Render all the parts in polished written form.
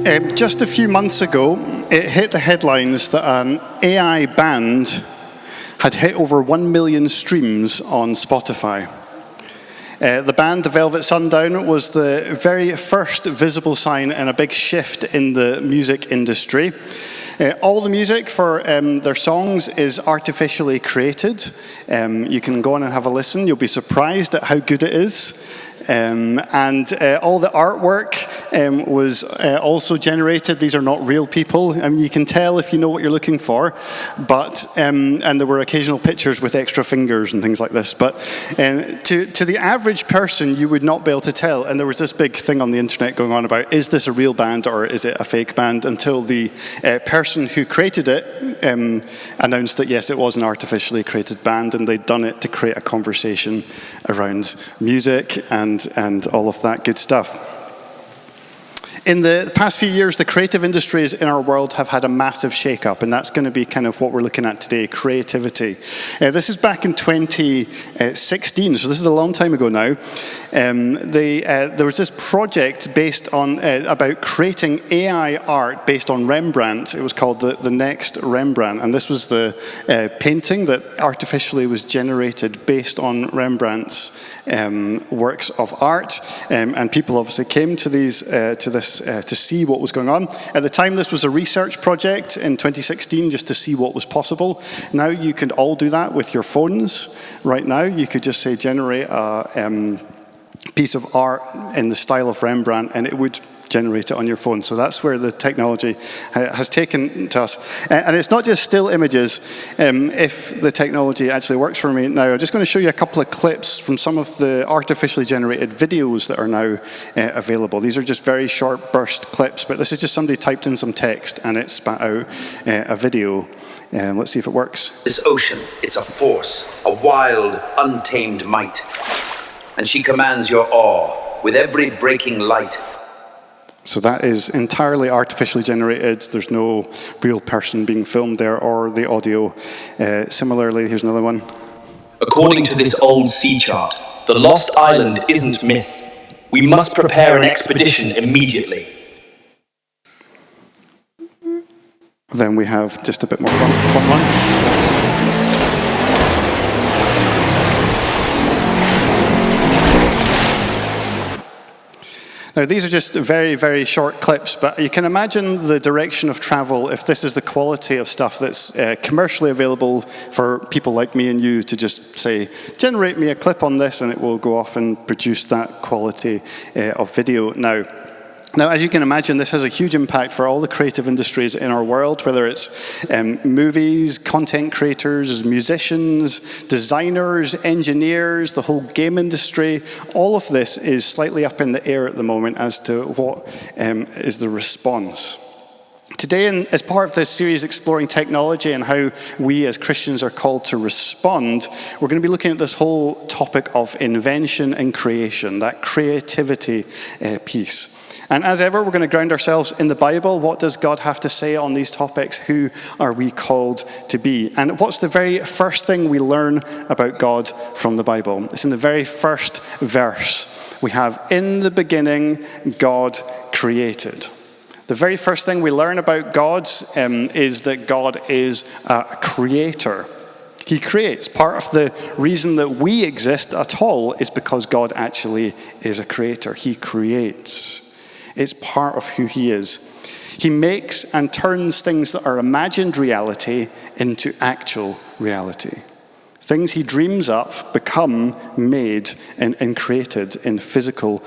Just a few months ago, it hit the headlines that an AI band had hit over 1 million streams on Spotify. The band, The Velvet Sundown, was the very first visible sign and a big shift in the music industry. All the music for their songs is artificially created. You can go on and have a listen. You'll be surprised at how good it is. And all the artwork was also generated. These are not real people. I mean, you can tell if you know what you're looking for. But and there were occasional pictures with extra fingers and things like this. But to the average person, you would not be able to tell. And there was this big thing on the internet going on about, is this a real band or is it a fake band? Until the person who created it announced that yes, it was an artificially created band, and they'd done it to create a conversation around music and all of that good stuff. In the past few years, the creative industries in our world have had a massive shake-up, and that's going to be kind of what we're looking at today, creativity. This is back in 2016, so this is a long time ago now. There was this project based on about creating AI art based on Rembrandt. It was called the Next Rembrandt, and this was the painting that artificially was generated based on Rembrandt's works of art, and people obviously came to this to see what was going on. At the time, this was a research project in 2016 just to see what was possible. Now you can all do that with your phones. Right now, you could just say generate a piece of art in the style of Rembrandt, and it would generate it on your phone. So that's where the technology has taken to us. And it's not just still images. If the technology actually works for me now, I'm just going to show you a couple of clips from some of the artificially generated videos that are now available. These are just very short burst clips, but this is just somebody typed in some text and it spat out a video. Let's see if it works. This ocean, it's a force, a wild, untamed might. And she commands your awe with every breaking light. So that is entirely artificially generated. There's no real person being filmed there or the audio. Similarly, here's another one. According to this old sea chart, the lost island isn't myth. We must prepare an expedition immediately. Then we have just a bit more fun one. Now, these are just very, very short clips, but you can imagine the direction of travel if this is the quality of stuff that's commercially available for people like me and you to just say, generate me a clip on this, and it will go off and produce that quality of video. Now, as you can imagine, this has a huge impact for all the creative industries in our world, whether it's movies, content creators, musicians, designers, engineers, the whole game industry. All of this is slightly up in the air at the moment as to what is the response. Today, as part of this series exploring technology and how we as Christians are called to respond, we're going to be looking at this whole topic of invention and creation, that creativity piece. And as ever, we're going to ground ourselves in the Bible. What does God have to say on these topics? Who are we called to be? And what's the very first thing we learn about God from the Bible? It's in the very first verse. We have, in the beginning, God created. The very first thing we learn about God is that God is a creator. He creates. Part of the reason that we exist at all is because God actually is a creator. He creates. It's part of who he is. He makes and turns things that are imagined reality into actual reality. Things he dreams up become made and created in physical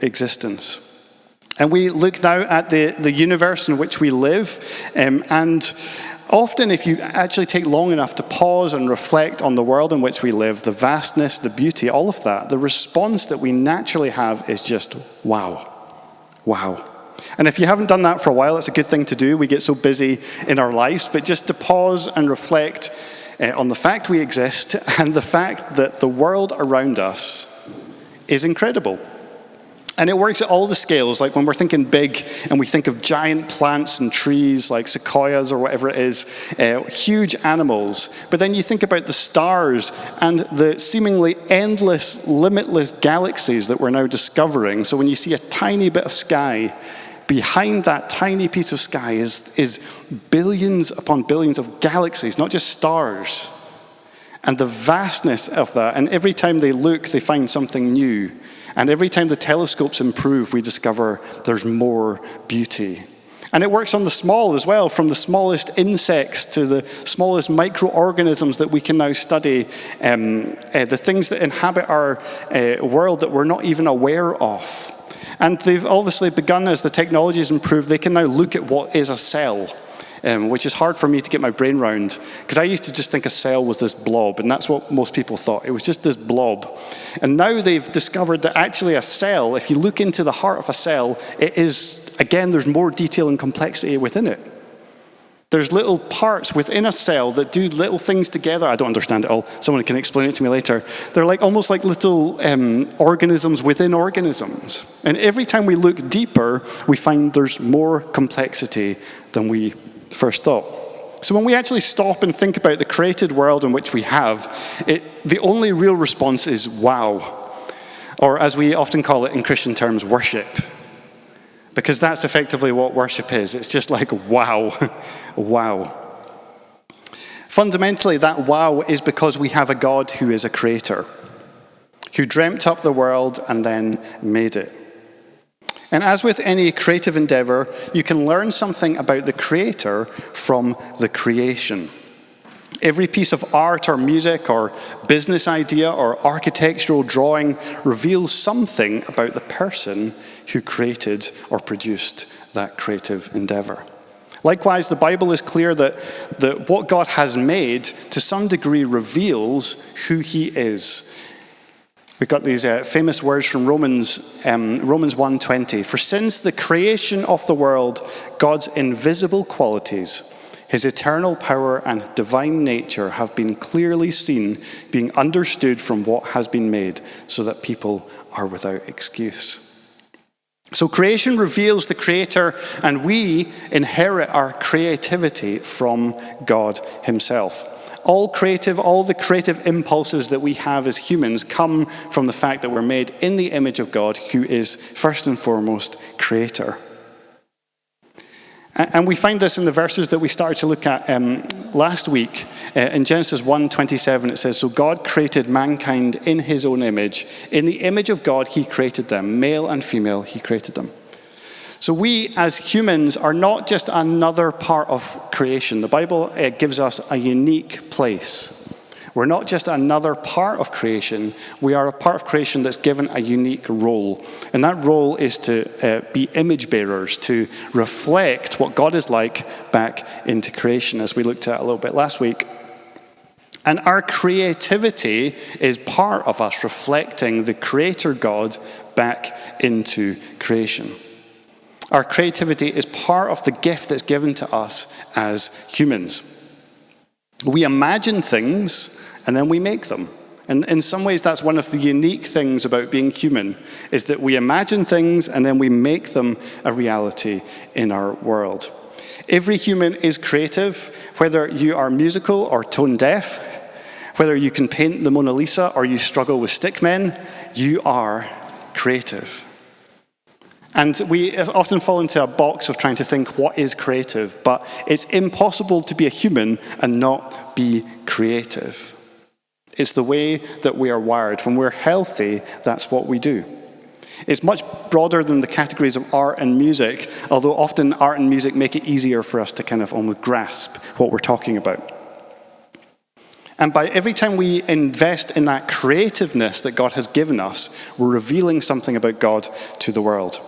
existence. And we look now at the universe in which we live, and often if you actually take long enough to pause and reflect on the world in which we live, the vastness, the beauty, all of that, the response that we naturally have is just wow. Wow. And if you haven't done that for a while, it's a good thing to do. We get so busy in our lives, but just to pause and reflect on the fact we exist and the fact that the world around us is incredible. And it works at all the scales, like when we're thinking big and we think of giant plants and trees like sequoias or whatever it is, huge animals. But then you think about the stars and the seemingly endless, limitless galaxies that we're now discovering. So when you see a tiny bit of sky, behind that tiny piece of sky is billions upon billions of galaxies, not just stars. And the vastness of that, and every time they look, they find something new. And every time the telescopes improve, we discover there's more beauty. And it works on the small as well, from the smallest insects to the smallest microorganisms that we can now study, the things that inhabit our world that we're not even aware of. And they've obviously begun, as the technologies improve, they can now look at what is a cell, which is hard for me to get my brain around, because I used to just think a cell was this blob, and that's what most people thought. It was just this blob. And now they've discovered that actually a cell, if you look into the heart of a cell, it is, again, there's more detail and complexity within it. There's little parts within a cell that do little things together. I don't understand it all. Someone can explain it to me later. They're like almost like little organisms within organisms. And every time we look deeper, we find there's more complexity than we first thought. So when we actually stop and think about the created world in which we have, the only real response is wow. Or as we often call it in Christian terms, worship. Because that's effectively what worship is. It's just like, wow, wow. Fundamentally, that wow is because we have a God who is a creator, who dreamt up the world and then made it. And as with any creative endeavor, you can learn something about the creator from the creation. Every piece of art or music or business idea or architectural drawing reveals something about the person who created or produced that creative endeavor. Likewise, the Bible is clear that what God has made to some degree reveals who he is. We've got these famous words from Romans 1:20. For since the creation of the world, God's invisible qualities, his eternal power and divine nature have been clearly seen, being understood from what has been made, so that people are without excuse. So creation reveals the creator, and we inherit our creativity from God himself. All the creative impulses that we have as humans come from the fact that we're made in the image of God, who is first and foremost creator. And we find this in the verses that we started to look at last week. In Genesis 1:27, it says, so God created mankind in his own image. In the image of God, he created them. Male and female, he created them. So we as humans are not just another part of creation. The Bible gives us a unique place. We're not just another part of creation. We are a part of creation that's given a unique role. And that role is to be image bearers, to reflect what God is like back into creation, as we looked at a little bit last week. And our creativity is part of us reflecting the Creator God back into creation. Our creativity is part of the gift that's given to us as humans. We imagine things and then we make them. And in some ways, that's one of the unique things about being human, is that we imagine things and then we make them a reality in our world. Every human is creative, whether you are musical or tone deaf, whether you can paint the Mona Lisa or you struggle with stickmen, you are creative. And we often fall into a box of trying to think what is creative, but it's impossible to be a human and not be creative. It's the way that we are wired. When we're healthy, that's what we do. It's much broader than the categories of art and music, although often art and music make it easier for us to kind of almost grasp what we're talking about. And by every time we invest in that creativeness that God has given us, we're revealing something about God to the world.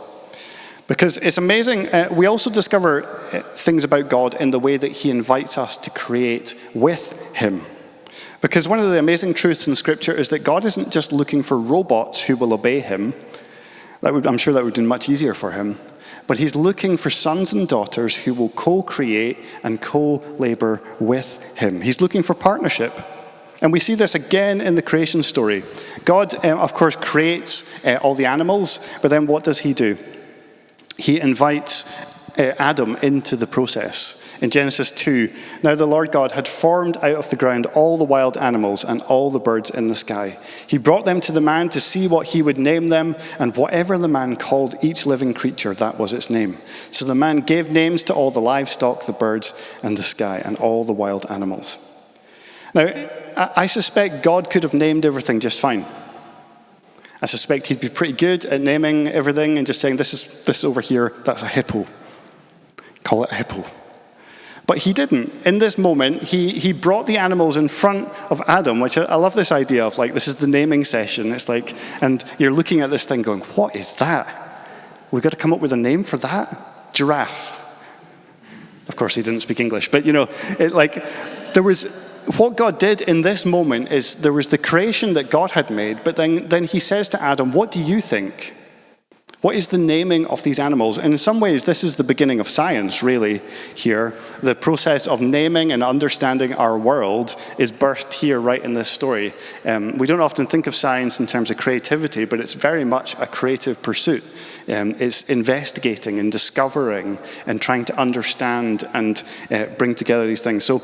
Because it's amazing, we also discover things about God in the way that he invites us to create with him. Because one of the amazing truths in Scripture is that God isn't just looking for robots who will obey him. I'm sure that would be much easier for him. But he's looking for sons and daughters who will co-create and co-labor with him. He's looking for partnership. And we see this again in the creation story. God, of course, creates all the animals, but then what does he do? He invites Adam into the process. In Genesis 2, now the Lord God had formed out of the ground all the wild animals and all the birds in the sky. He brought them to the man to see what he would name them, and whatever the man called each living creature, that was its name. So the man gave names to all the livestock, the birds, and the sky, and all the wild animals. Now, I suspect God could have named everything just fine. I suspect he'd be pretty good at naming everything and just saying, this over here, that's a hippo. Call it a hippo. But he didn't. In this moment, he brought the animals in front of Adam, which I love this idea of, like, this is the naming session. It's like, and you're looking at this thing going, what is that? We've got to come up with a name for that? Giraffe. Of course, he didn't speak English, but what God did in this moment is there was the creation that God had made, but then he says to Adam, what do you think? What is the naming of these animals? And in some ways, this is the beginning of science, really, here. The process of naming and understanding our world is birthed here right in this story. We don't often think of science in terms of creativity, but it's very much a creative pursuit. It's investigating and discovering and trying to understand and bring together these things. So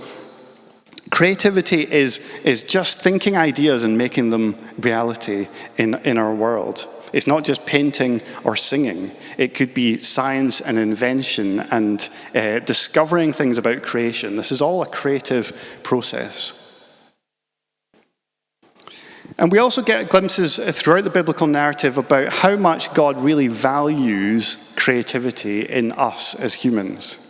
creativity is just thinking ideas and making them reality in our world. It's not just painting or singing. It could be science and invention and discovering things about creation. This is all a creative process. And we also get glimpses throughout the biblical narrative about how much God really values creativity in us as humans.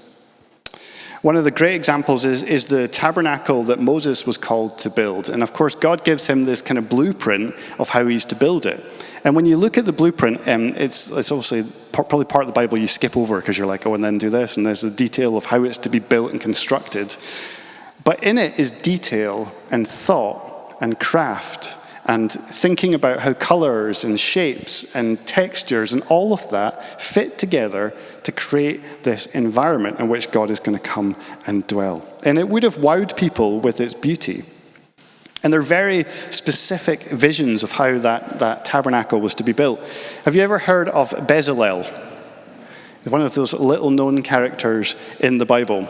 One of the great examples is the tabernacle that Moses was called to build. And of course, God gives him this kind of blueprint of how he's to build it. And when you look at the blueprint, it's obviously probably part of the Bible you skip over because you're like, oh, and then do this. And there's the detail of how it's to be built and constructed. But in it is detail and thought and craft and thinking about how colors and shapes and textures and all of that fit together to create this environment in which God is going to come and dwell. And it would have wowed people with its beauty. And there are very specific visions of how that tabernacle was to be built. Have you ever heard of Bezalel? One of those little-known characters in the Bible.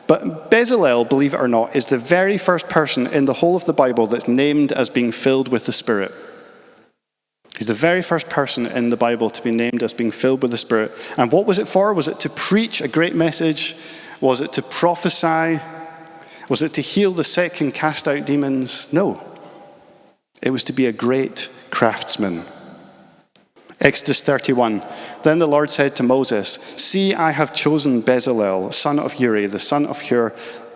But Bezalel, believe it or not, is the very first person in the whole of the Bible that's named as being filled with the Spirit. He's the very first person in the Bible to be named as being filled with the Spirit. And what was it for? Was it to preach a great message? Was it to prophesy? Was it to heal the sick and cast out demons? No. It was to be a great craftsman. Exodus 31. Then the Lord said to Moses, "See, I have chosen Bezalel, son of Uri, the son of Hur,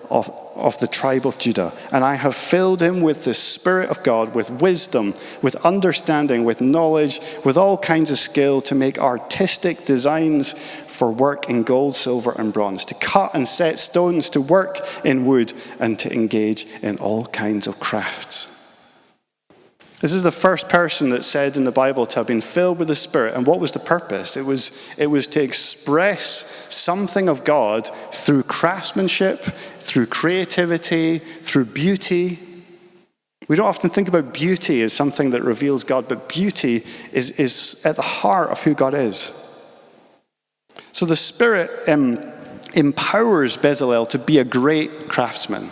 of the tribe of Judah, and I have filled him with the Spirit of God, with wisdom, with understanding, with knowledge, with all kinds of skill, to make artistic designs for work in gold, silver, and bronze, to cut and set stones, to work in wood, and to engage in all kinds of crafts." This is the first person that's said in the Bible to have been filled with the Spirit. And what was the purpose? It was to express something of God through craftsmanship, through creativity, through beauty. We don't often think about beauty as something that reveals God, but beauty is at the heart of who God is. So the Spirit empowers Bezalel to be a great craftsman.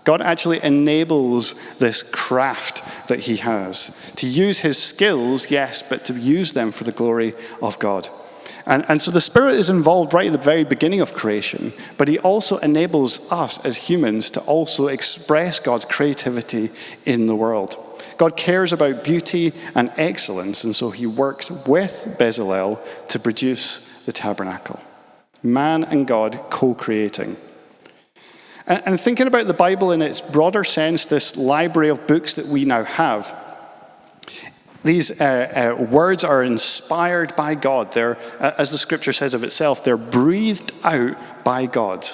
God actually enables this craft that he has. To use his skills, yes, but to use them for the glory of God. And so the Spirit is involved right at the very beginning of creation, but he also enables us as humans to also express God's creativity in the world. God cares about beauty and excellence, and so he works with Bezalel to produce the tabernacle. Man and God co-creating. And thinking about the Bible in its broader sense, this library of books that we now have, these words are inspired by God. They're, as the scripture says of itself, they're breathed out by God.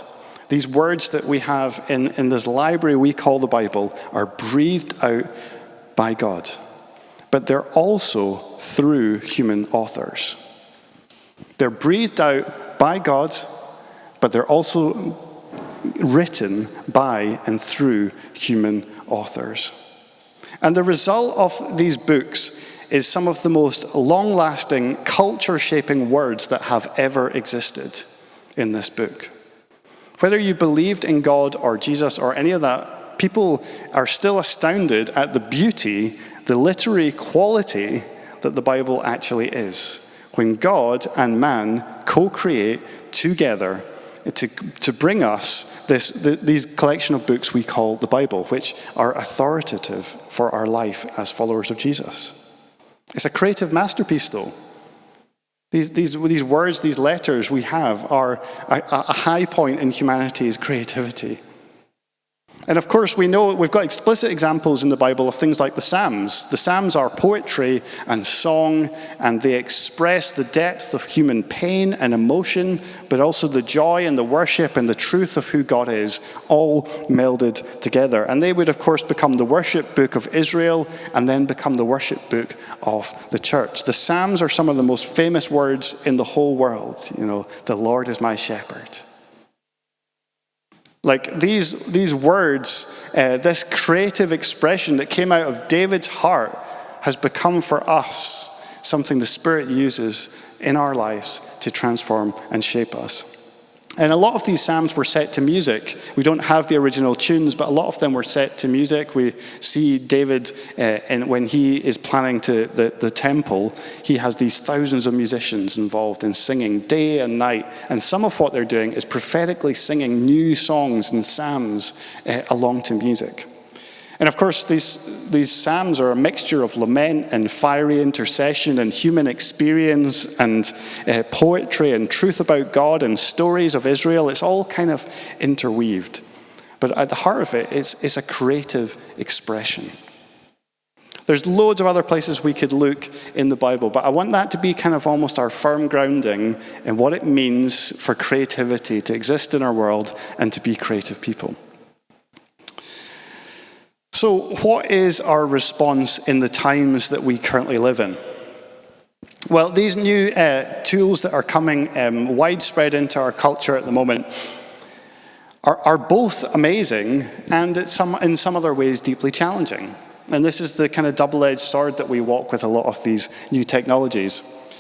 These words that we have in this library we call the Bible are breathed out by God. But they're also through human authors. They're breathed out by God, but they're also written by and through human authors. And the result of these books is some of the most long-lasting, culture-shaping words that have ever existed in this book. Whether you believed in God or Jesus or any of that, people are still astounded at the beauty the literary quality that the Bible actually is, when God and man co-create together to bring us these collection of books we call the Bible, which are authoritative for our life as followers of Jesus. It's a creative masterpiece, though. These words, these letters we have are a high point in humanity's creativity. And of course, we know we've got explicit examples in the Bible of things like the Psalms. The Psalms are poetry and song, and they express the depth of human pain and emotion, but also the joy and the worship and the truth of who God is, all melded together. And they would, of course, become the worship book of Israel and then become the worship book of the church. The Psalms are some of the most famous words in the whole world. You know, the Lord is my shepherd. Like these words, this creative expression that came out of David's heart has become for us something the Spirit uses in our lives to transform and shape us. And a lot of these psalms were set to music. We don't have the original tunes, but a lot of them were set to music. We see David, and when he is planning the temple, he has these thousands of musicians involved in singing day and night. And some of what they're doing is prophetically singing new songs and psalms along to music. And of course, these psalms are a mixture of lament and fiery intercession and human experience and poetry and truth about God and stories of Israel. It's all kind of interweaved. But at the heart of it, it's a creative expression. There's loads of other places we could look in the Bible, but I want that to be kind of almost our firm grounding in what it means for creativity to exist in our world and to be creative people. So what is our response in the times that we currently live in? Well, these new tools that are coming widespread into our culture at the moment are both amazing and in some other ways deeply challenging. And this is the kind of double-edged sword that we walk with a lot of these new technologies.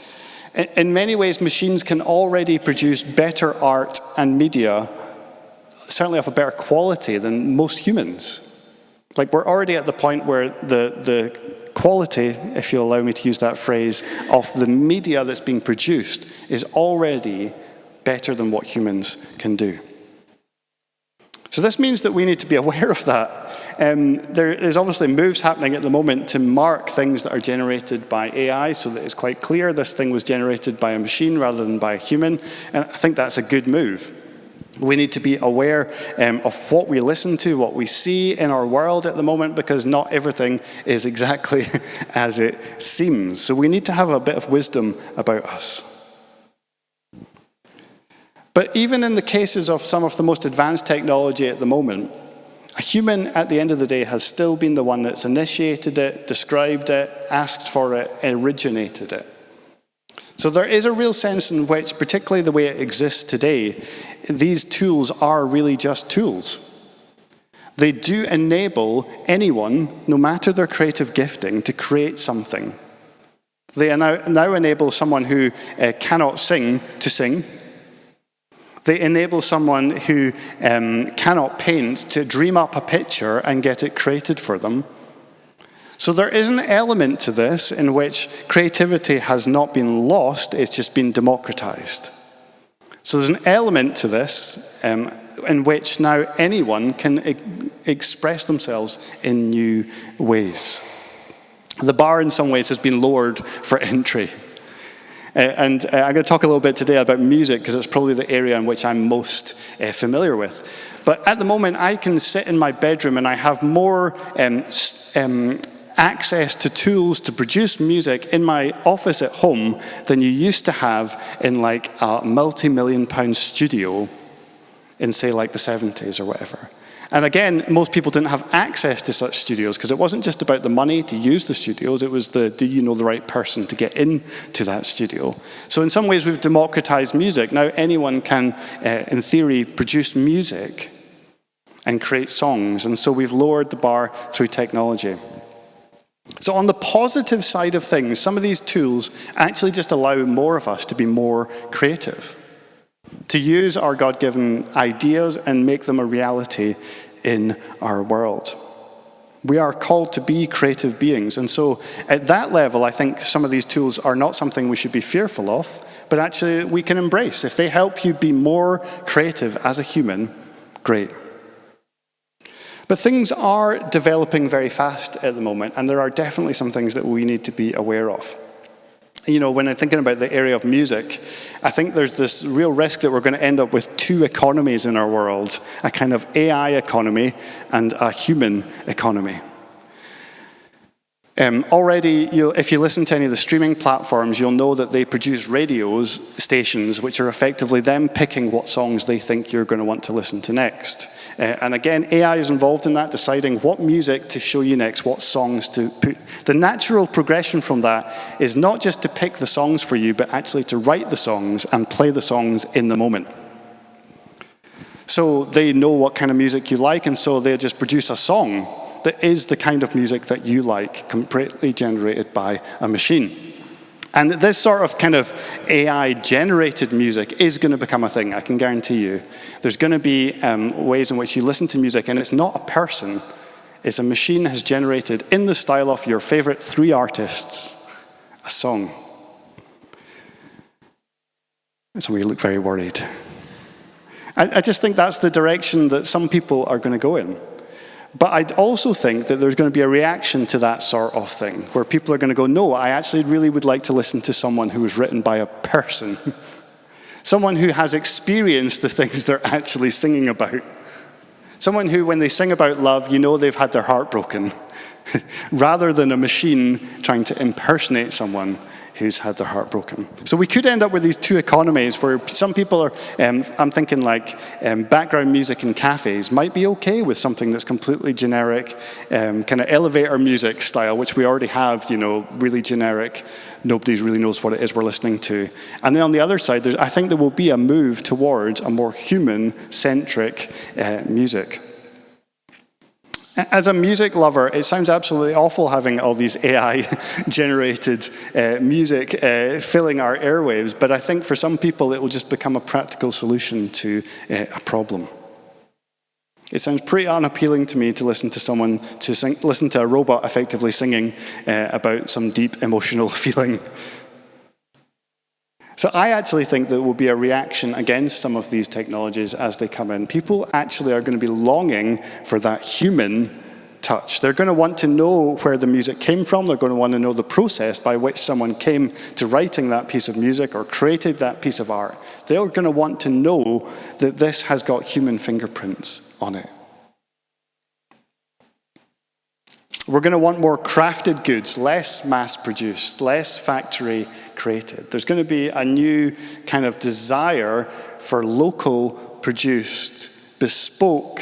In many ways, machines can already produce better art and media, certainly of a better quality than most humans. Like, we're already at the point where the quality, if you'll allow me to use that phrase, of the media that's being produced is already better than what humans can do. So this means that we need to be aware of that. There's obviously moves happening at the moment to mark things that are generated by AI so that it's quite clear this thing was generated by a machine rather than by a human. And I think that's a good move. We need to be aware of what we listen to, what we see in our world at the moment, because not everything is exactly as it seems. So we need to have a bit of wisdom about us. But even in the cases of some of the most advanced technology at the moment, a human at the end of the day has still been the one that's initiated it, described it, asked for it, originated it. So there is a real sense in which, particularly the way it exists today, these tools are really just tools. They do enable anyone, no matter their creative gifting, to create something. They now enable someone who cannot sing to sing. They enable someone who cannot paint to dream up a picture and get it created for them. So there is an element to this in which creativity has not been lost, it's just been democratized. So there's an element to this in which now anyone can express themselves in new ways. The bar in some ways has been lowered for entry. And I'm going to talk a little bit today about music because it's probably the area in which I'm most familiar with. But at the moment I can sit in my bedroom and I have more access to tools to produce music in my office at home than you used to have in like a multi-million-pound studio in, say, like the 70s or whatever. And again, most people didn't have access to such studios because it wasn't just about the money to use the studios, it was do you know the right person to get into that studio? So in some ways we've democratized music. Now anyone can, in theory, produce music and create songs. And so we've lowered the bar through technology. So on the positive side of things, some of these tools actually just allow more of us to be more creative, to use our God-given ideas and make them a reality in our world. We are called to be creative beings. And so at that level, I think some of these tools are not something we should be fearful of, but actually we can embrace. If they help you be more creative as a human, great. But things are developing very fast at the moment, and there are definitely some things that we need to be aware of. You know, when I'm thinking about the area of music, I think there's this real risk that we're going to end up with two economies in our world, a kind of AI economy and a human economy. Already, if you listen to any of the streaming platforms, you'll know that they produce stations, which are effectively them picking what songs they think you're going to want to listen to next. And again, AI is involved in that, deciding what music to show you next, what songs to put. The natural progression from that is not just to pick the songs for you, but actually to write the songs and play the songs in the moment. So they know what kind of music you like, and so they just produce a song that is the kind of music that you like, completely generated by a machine. And this sort of kind of AI-generated music is going to become a thing, I can guarantee you. There's going to be ways in which you listen to music, and it's not a person. It's a machine has generated, in the style of your favorite 3 artists, a song. Some of you look very worried. I just think that's the direction that some people are going to go in. But I also think that there's going to be a reaction to that sort of thing, where people are going to go, no, I actually really would like to listen to someone who was written by a person. Someone who has experienced the things they're actually singing about. Someone who, when they sing about love, you know they've had their heart broken, rather than a machine trying to impersonate someone who's had their heart broken. So we could end up with these two economies where some people are, I'm thinking like background music in cafes might be okay with something that's completely generic, kind of elevator music style, which we already have, you know, really generic. Nobody really knows what it is we're listening to. And then on the other side, I think there will be a move towards a more human-centric music. As a music lover, it sounds absolutely awful having all these AI-generated music filling our airwaves, but I think for some people it will just become a practical solution to a problem. It sounds pretty unappealing to me to listen to listen to a robot effectively singing about some deep emotional feeling. So I actually think there will be a reaction against some of these technologies as they come in. People actually are going to be longing for that human touch. They're going to want to know where the music came from. They're going to want to know the process by which someone came to writing that piece of music or created that piece of art. They're going to want to know that this has got human fingerprints on it. We're going to want more crafted goods, less mass-produced, less factory-created. There's going to be a new kind of desire for local-produced, bespoke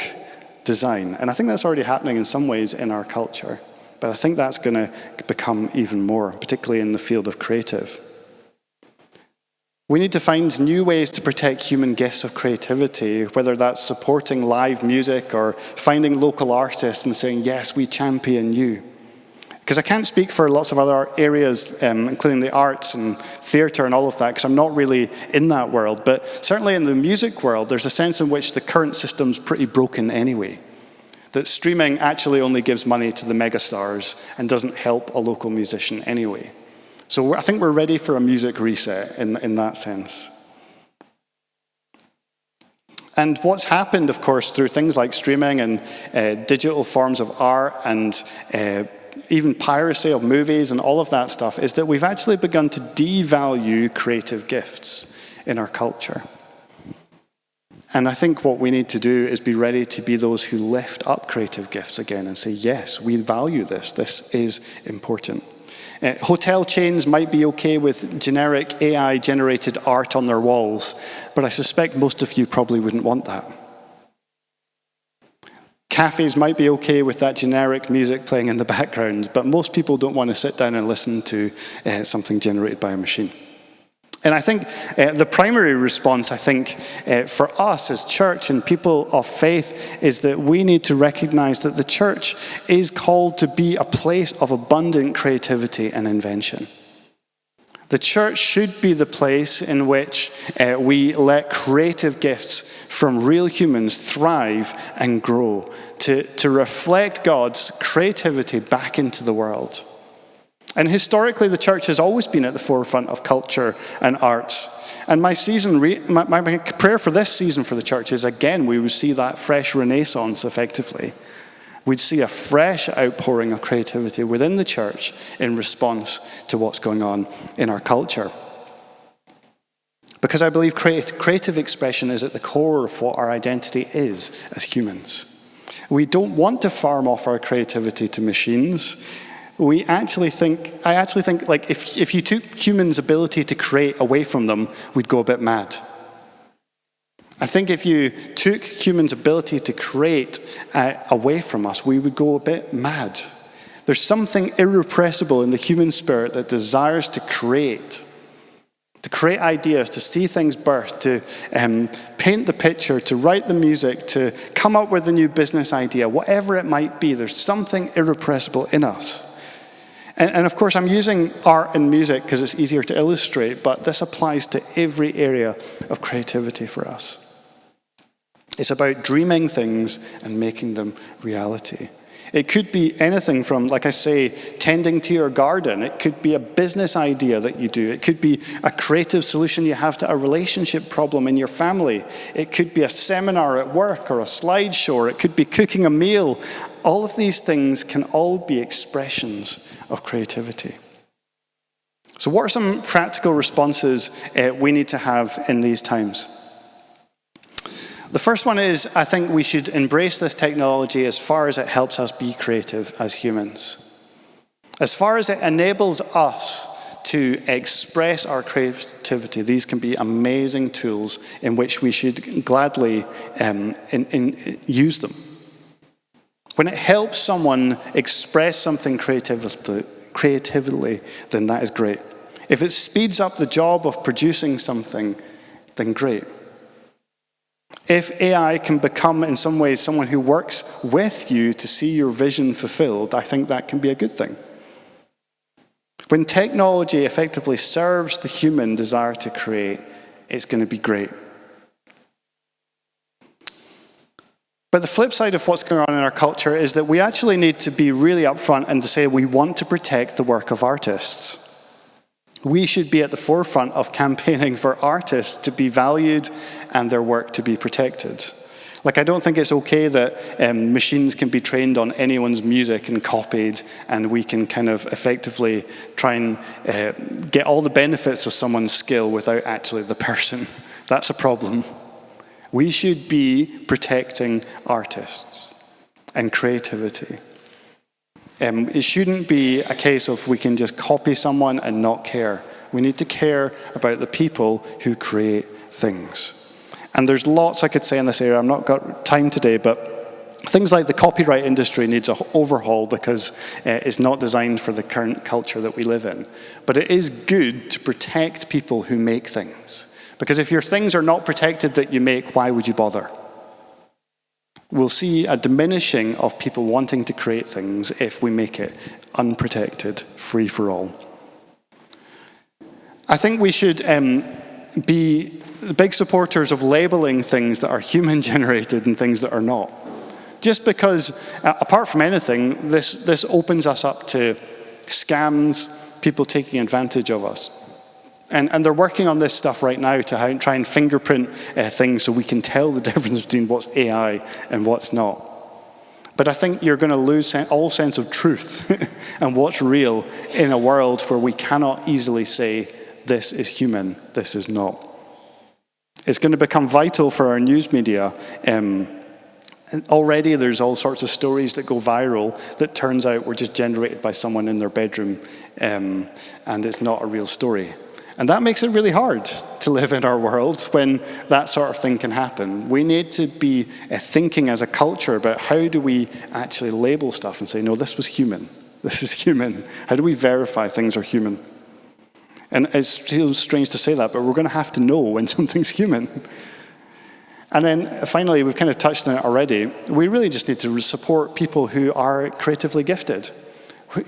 design. And I think that's already happening in some ways in our culture. But I think that's going to become even more, particularly in the field of creative. We need to find new ways to protect human gifts of creativity, whether that's supporting live music or finding local artists and saying, yes, we champion you. Because I can't speak for lots of other areas, including the arts and theatre and all of that, because I'm not really in that world. But certainly in the music world, there's a sense in which the current system's pretty broken anyway. That streaming actually only gives money to the megastars and doesn't help a local musician anyway. So I think we're ready for a music reset in that sense. And what's happened, of course, through things like streaming and digital forms of art and even piracy of movies and all of that stuff is that we've actually begun to devalue creative gifts in our culture. And I think what we need to do is be ready to be those who lift up creative gifts again and say, yes, we value this. This is important. Hotel chains might be okay with generic AI-generated art on their walls, but I suspect most of you probably wouldn't want that. Cafes might be okay with that generic music playing in the background, but most people don't want to sit down and listen to something generated by a machine. And I think the primary response, for us as church and people of faith is that we need to recognize that the church is called to be a place of abundant creativity and invention. The church should be the place in which we let creative gifts from real humans thrive and grow to reflect God's creativity back into the world. And historically, the church has always been at the forefront of culture and arts. And my prayer for this season for the church is, again, we would see that fresh renaissance effectively. We'd see a fresh outpouring of creativity within the church in response to what's going on in our culture. Because I believe creative expression is at the core of what our identity is as humans. We don't want to farm off our creativity to machines. I actually think like if you took humans' ability to create away from them, we'd go a bit mad. I think if you took humans' ability to create away from us, we would go a bit mad. There's something irrepressible in the human spirit that desires to create ideas, to see things birth, to paint the picture, to write the music, to come up with a new business idea, whatever it might be. There's something irrepressible in us. And of course, I'm using art and music because it's easier to illustrate, but this applies to every area of creativity for us. It's about dreaming things and making them reality. It could be anything from, like I say, tending to your garden. It could be a business idea that you do. It could be a creative solution you have to a relationship problem in your family. It could be a seminar at work or a slideshow. Or it could be cooking a meal. All of these things can all be expressions of creativity. So what are some practical responses we need to have in these times? The first one is, I think we should embrace this technology as far as it helps us be creative as humans. As far as it enables us to express our creativity, these can be amazing tools in which we should gladly use them. When it helps someone express something creatively, then that is great. If it speeds up the job of producing something, then great. If AI can become, in some ways, someone who works with you to see your vision fulfilled, I think that can be a good thing. When technology effectively serves the human desire to create, it's going to be great. But the flip side of what's going on in our culture is that we actually need to be really upfront and to say we want to protect the work of artists. We should be at the forefront of campaigning for artists to be valued and their work to be protected. Like, I don't think it's okay that machines can be trained on anyone's music and copied, and we can kind of effectively try and get all the benefits of someone's skill without actually the person. That's a problem. We should be protecting artists and creativity. It shouldn't be a case of we can just copy someone and not care. We need to care about the people who create things. And there's lots I could say in this area. I've not got time today, but things like the copyright industry needs an overhaul because it's not designed for the current culture that we live in. But it is good to protect people who make things. Because if your things are not protected that you make, why would you bother? We'll see a diminishing of people wanting to create things if we make it unprotected, free for all. I think we should be big supporters of labeling things that are human-generated and things that are not. Just because, apart from anything, this opens us up to scams, people taking advantage of us. And they're working on this stuff right now to try and fingerprint things so we can tell the difference between what's AI and what's not. But I think you're going to lose all sense of truth and what's real in a world where we cannot easily say, this is human, this is not. It's going to become vital for our news media. Already there's all sorts of stories that go viral that turns out were just generated by someone in their bedroom, and it's not a real story. And that makes it really hard to live in our world when that sort of thing can happen. We need to be thinking as a culture about how do we actually label stuff and say, no, this was human. This is human. How do we verify things are human? And it feels strange to say that, but we're going to have to know when something's human. And then finally, we've kind of touched on it already, we really just need to support people who are creatively gifted.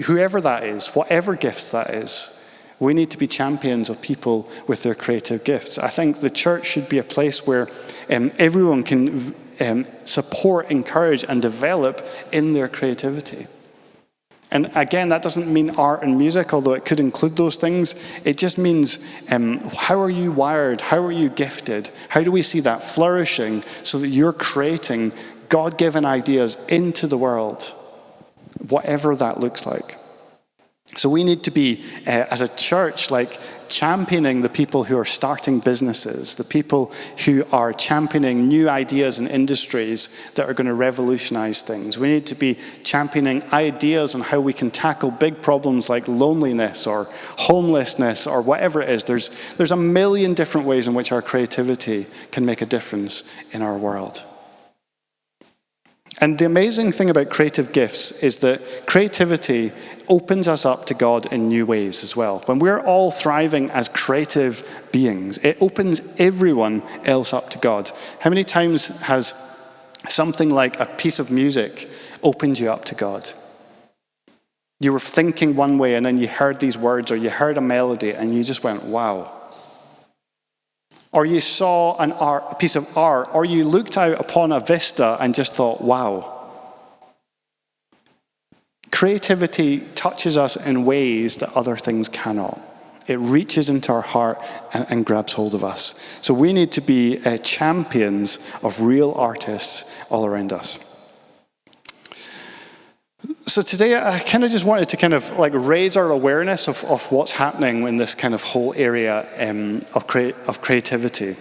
Whoever that is, whatever gifts that is. We need to be champions of people with their creative gifts. I think the church should be a place where everyone can support, encourage, and develop in their creativity. And again, that doesn't mean art and music, although it could include those things. It just means how are you wired? How are you gifted? How do we see that flourishing so that you're creating God-given ideas into the world, whatever that looks like? So we need to be, as a church, like championing the people who are starting businesses, the people who are championing new ideas and industries that are going to revolutionize things. We need to be championing ideas on how we can tackle big problems like loneliness or homelessness or whatever it is. There's a million different ways in which our creativity can make a difference in our world. And the amazing thing about creative gifts is that creativity opens us up to God in new ways as well. When we're all thriving as creative beings, it opens everyone else up to God. How many times has something like a piece of music opened you up to God? You were thinking one way and then you heard these words or you heard a melody and you just went, wow. Or you saw a piece of art, or you looked out upon a vista and just thought, wow. Creativity touches us in ways that other things cannot. It reaches into our heart and grabs hold of us. So we need to be champions of real artists all around us. So today I kind of just wanted to kind of like raise our awareness of what's happening in this kind of whole area of creativity.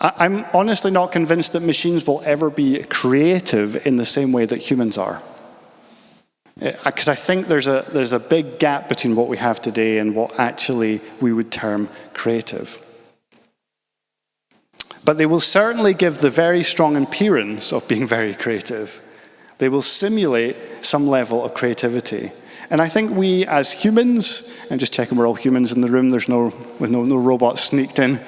I'm honestly not convinced that machines will ever be creative in the same way that humans are. Because I think there's a big gap between what we have today and what actually we would term creative. But they will certainly give the very strong appearance of being very creative. They will simulate some level of creativity. And I think we as humans, I'm just checking we're all humans in the room, there's no robots sneaked in,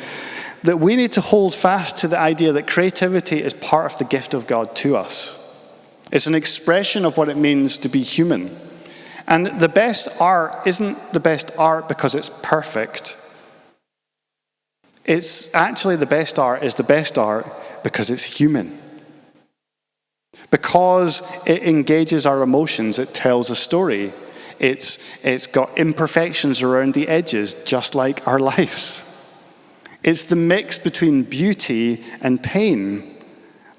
that we need to hold fast to the idea that creativity is part of the gift of God to us. It's an expression of what it means to be human. And the best art isn't the best art because it's perfect. It's actually the best art is the best art because it's human. Because it engages our emotions, it tells a story. It's got imperfections around the edges, just like our lives. It's the mix between beauty and pain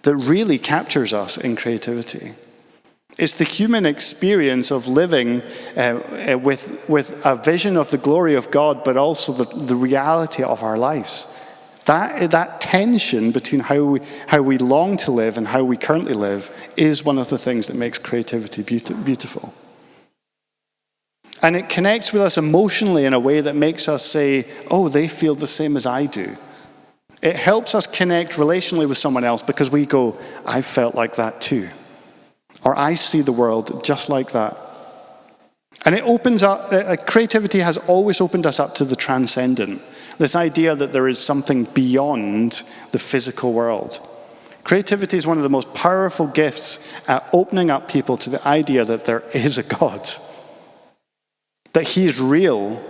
that really captures us in creativity. It's the human experience of living with a vision of the glory of God, but also the reality of our lives. That tension between how we long to live and how we currently live is one of the things that makes creativity beautiful. And it connects with us emotionally in a way that makes us say, oh, they feel the same as I do. It helps us connect relationally with someone else because we go, I felt like that too. Or I see the world just like that. And it opens up, creativity has always opened us up to the transcendent. This idea that there is something beyond the physical world. Creativity is one of the most powerful gifts at opening up people to the idea that there is a God. That he is real.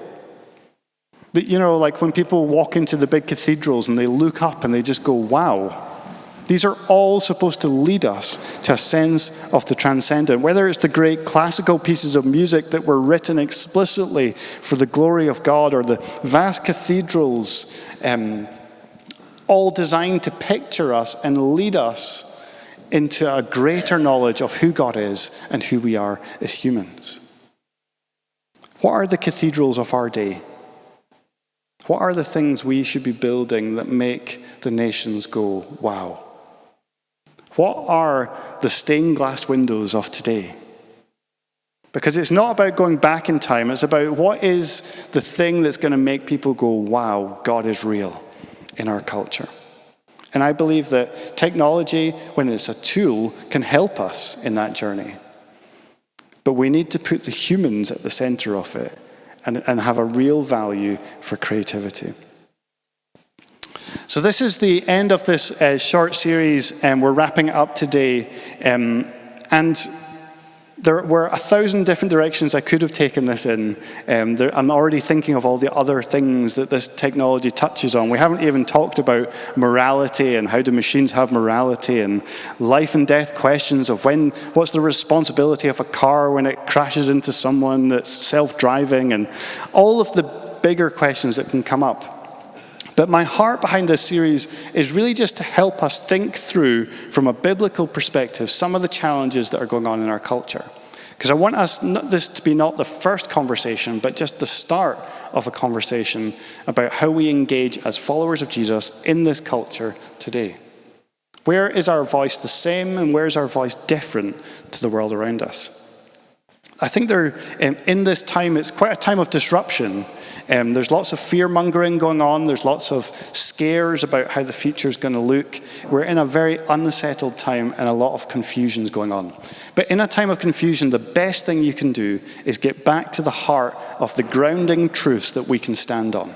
That, like when people walk into the big cathedrals and they look up and they just go, wow. These are all supposed to lead us to a sense of the transcendent. Whether it's the great classical pieces of music that were written explicitly for the glory of God, or the vast cathedrals, all designed to picture us and lead us into a greater knowledge of who God is and who we are as humans. What are the cathedrals of our day? What are the things we should be building that make the nations go, wow? What are the stained glass windows of today? Because it's not about going back in time, it's about what is the thing that's going to make people go, wow, God is real in our culture. And I believe that technology, when it's a tool, can help us in that journey. But we need to put the humans at the center of it and have a real value for creativity. So this is the end of this short series, and we're wrapping it up today. And There were 1,000 different directions I could have taken this in. I'm already thinking of all the other things that this technology touches on. We haven't even talked about morality and how do machines have morality, and life and death questions of what's the responsibility of a car when it crashes into someone that's self-driving, and all of the bigger questions that can come up. But my heart behind this series is really just to help us think through, from a biblical perspective, some of the challenges that are going on in our culture. Because I want this to be not the first conversation, but just the start of a conversation about how we engage as followers of Jesus in this culture today. Where is our voice the same, and where is our voice different to the world around us? I think in this time, it's quite a time of disruption. There's lots of fear-mongering going on. There's lots of scares about how the future is going to look. We're in a very unsettled time, and a lot of confusion is going on. But in a time of confusion, the best thing you can do is get back to the heart of the grounding truths that we can stand on.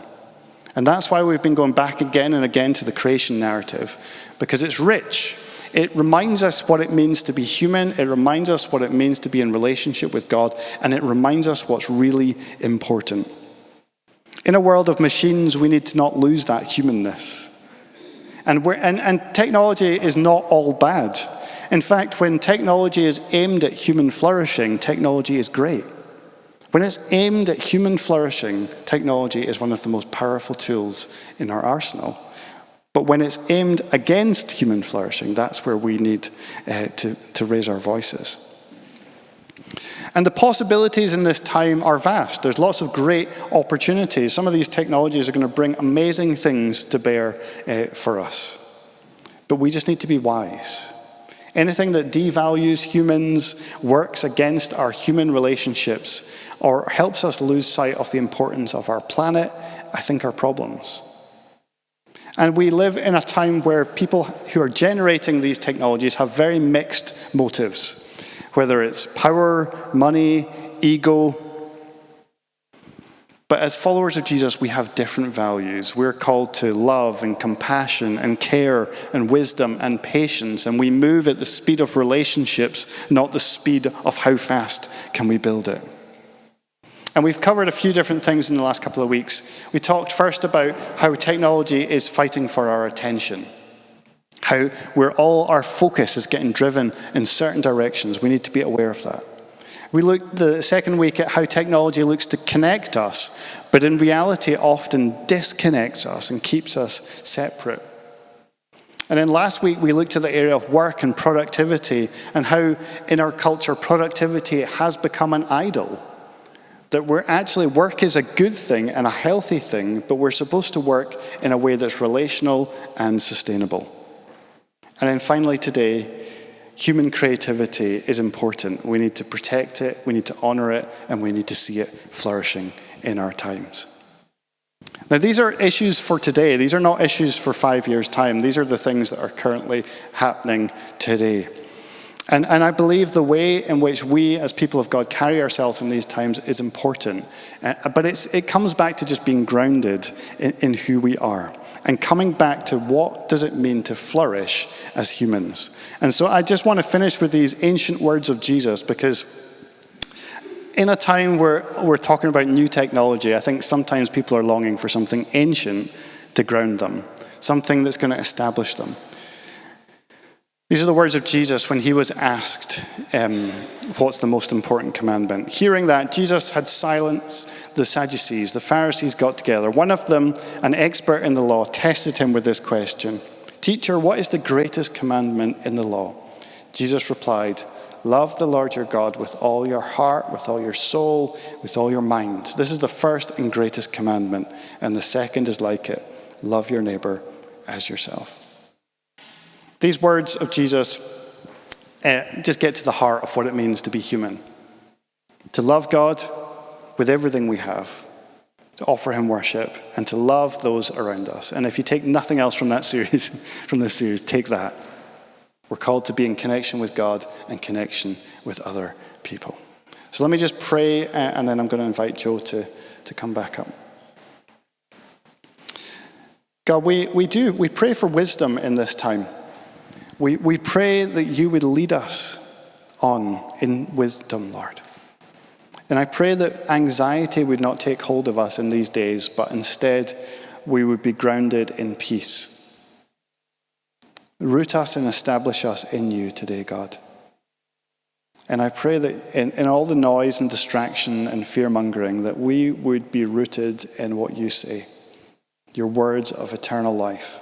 And that's why we've been going back again and again to the creation narrative, because it's rich. It reminds us what it means to be human. It reminds us what it means to be in relationship with God. And it reminds us what's really important. In a world of machines, we need to not lose that humanness. And technology is not all bad. In fact, when technology is aimed at human flourishing, technology is great. When it's aimed at human flourishing, technology is one of the most powerful tools in our arsenal. But when it's aimed against human flourishing, that's where we need to raise our voices. And the possibilities in this time are vast. There's lots of great opportunities. Some of these technologies are going to bring amazing things to bear for us. But we just need to be wise. Anything that devalues humans, works against our human relationships, or helps us lose sight of the importance of our planet, I think are problems. And we live in a time where people who are generating these technologies have very mixed motives. Whether it's power, money, ego. But as followers of Jesus, we have different values. We're called to love and compassion and care and wisdom and patience. And we move at the speed of relationships, not the speed of how fast can we build it. And we've covered a few different things in the last couple of weeks. We talked first about how technology is fighting for our attention. How our focus is getting driven in certain directions. We need to be aware of that. We looked the second week at how technology looks to connect us, but in reality it often disconnects us and keeps us separate. And then last week we looked at the area of work and productivity, and how in our culture productivity has become an idol. That work is a good thing and a healthy thing, but we're supposed to work in a way that's relational and sustainable. And then finally today, human creativity is important. We need to protect it, we need to honor it, and we need to see it flourishing in our times. Now, these are issues for today. These are not issues for 5 years' time. These are the things that are currently happening today. And I believe the way in which we as people of God carry ourselves in these times is important. But it comes back to just being grounded in who we are. And coming back to what does it mean to flourish as humans. And so I just want to finish with these ancient words of Jesus, because in a time where we're talking about new technology, I think sometimes people are longing for something ancient to ground them, something that's going to establish them. These are the words of Jesus when he was asked, what's the most important commandment? Hearing that, Jesus had silenced the Sadducees. The Pharisees got together. One of them, an expert in the law, tested him with this question. Teacher, what is the greatest commandment in the law? Jesus replied, love the Lord your God with all your heart, with all your soul, with all your mind. This is the first and greatest commandment. And the second is like it. Love your neighbor as yourself. These words of Jesus just get to the heart of what it means to be human. To love God with everything we have, to offer him worship, and to love those around us. And if you take nothing else from this series, take that. We're called to be in connection with God and connection with other people. So let me just pray, and then I'm going to invite Joe to come back up. God, we pray for wisdom in this time. We pray that you would lead us on in wisdom, Lord. And I pray that anxiety would not take hold of us in these days, but instead we would be grounded in peace. Root us and establish us in you today, God. And I pray that in all the noise and distraction and fear-mongering, that we would be rooted in what you say, your words of eternal life.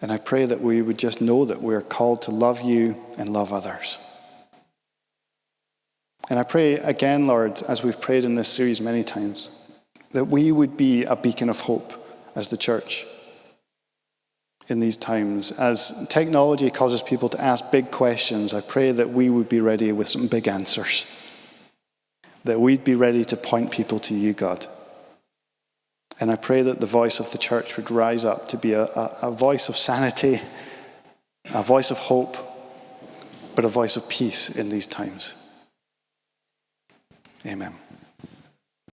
And I pray that we would just know that we are called to love you and love others. And I pray again, Lord, as we've prayed in this series many times, that we would be a beacon of hope as the church in these times. As technology causes people to ask big questions, I pray that we would be ready with some big answers. That we'd be ready to point people to you, God. And I pray that the voice of the church would rise up to be a voice of sanity, a voice of hope, but a voice of peace in these times. Amen.